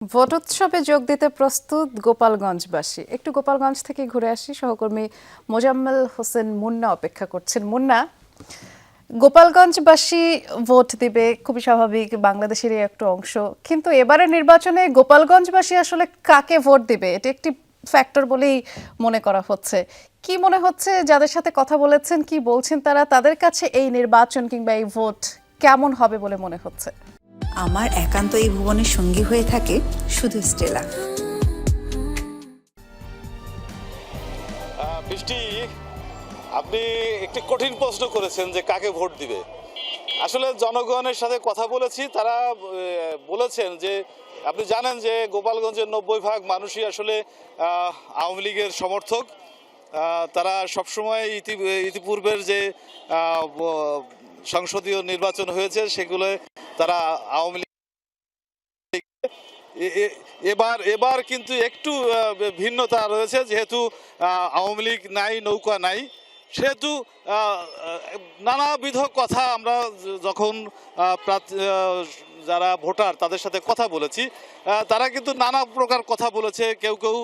ভোটোৎসবে যোগ দিতে প্রস্তুত গোপালগঞ্জবাসী। একটু গোপালগঞ্জ থেকে ঘুরে আসি। সহকর্মী মোজাম্মেল হোসেন মুন্না অপেক্ষা করছেন। মুন্না, গোপালগঞ্জবাসী ভোট দিবে, খুবই স্বাভাবিক, বাংলাদেশেরই একটা অংশ। কিন্তু এবারের নির্বাচনে গোপালগঞ্জবাসী আসলে কাকে ভোট দিবে, এটা একটি ফ্যাক্টর বলেই মনে করা হচ্ছে। কি মনে হচ্ছে, যাদের সাথে কথা বলেছেন, কি বলছেন তারা, তাদের কাছে এই নির্বাচন কিংবা এই ভোট কেমন হবে বলে মনে হচ্ছে? আমার একান্ত এই ভুবনের সঙ্গী হয়ে থাকে শুধু স্টেলা। বৃষ্টি, আপনি একটি কঠিন প্রশ্ন করেছেন যে কাকে ভোট দিবে। আসলে জনগণের সাথে কথা বলেছি, তারা বলেছেন যে আপনি জানেন যে গোপালগঞ্জের 90% মানুষই আসলে আওয়ামী লীগের সমর্থক। তারা সবসময় ইতিপূর্বের যে সংসদীয় নির্বাচন হয়েছে সেগুলো তারা আওয়ামী লীগ এবার কিন্তু একটু ভিন্নতা রয়েছে, যেহেতু আওয়ামী লীগ নাই, নৌকা নাই, সেহেতু নানাবিধ কথা আমরা যখন যারা ভোটার তাদের সাথে কথা বলেছি, তারা কিন্তু নানা প্রকার কথা বলেছে। কেউ কেউ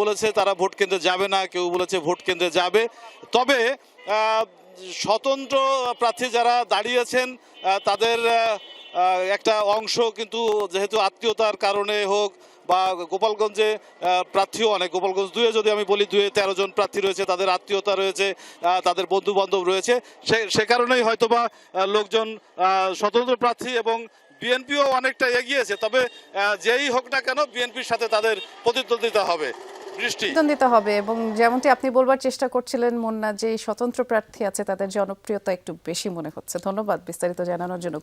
বলেছে তারা ভোট কেন্দ্রে যাবে না, কেউ বলেছে ভোট কেন্দ্রে যাবে। তবে স্বতন্ত্র প্রার্থী যারা দাঁড়িয়েছেন তাদের একটা অংশ কিন্তু, যেহেতু আত্মীয়তার কারণে হোক বা গোপালগঞ্জে প্রার্থীও অনেক, গোপালগঞ্জ 2-এ যদি আমি বলি, 2-এ 13 জন প্রার্থী রয়েছে, তাদের আত্মীয়তা রয়েছে, তাদের বন্ধু বান্ধব রয়েছে। সে কারণেই হয়তোবা লোকজন স্বতন্ত্র প্রার্থী এবং বিএনপিও অনেকটা এগিয়েছে। তবে যেই হোক না কেন, বিএনপির সাথে তাদের প্রতিদ্বন্দ্বিতা হবে। প্রতিদ্বন্দ্বিতা হবে, এবং যেমনটি আপনি বলবার চেষ্টা করছিলেন মুন্না, যে স্বতন্ত্র প্রার্থী আছে তাদের জনপ্রিয়তা একটু বেশি মনে হচ্ছে। ধন্যবাদ বিস্তারিত জানানোর জন্য।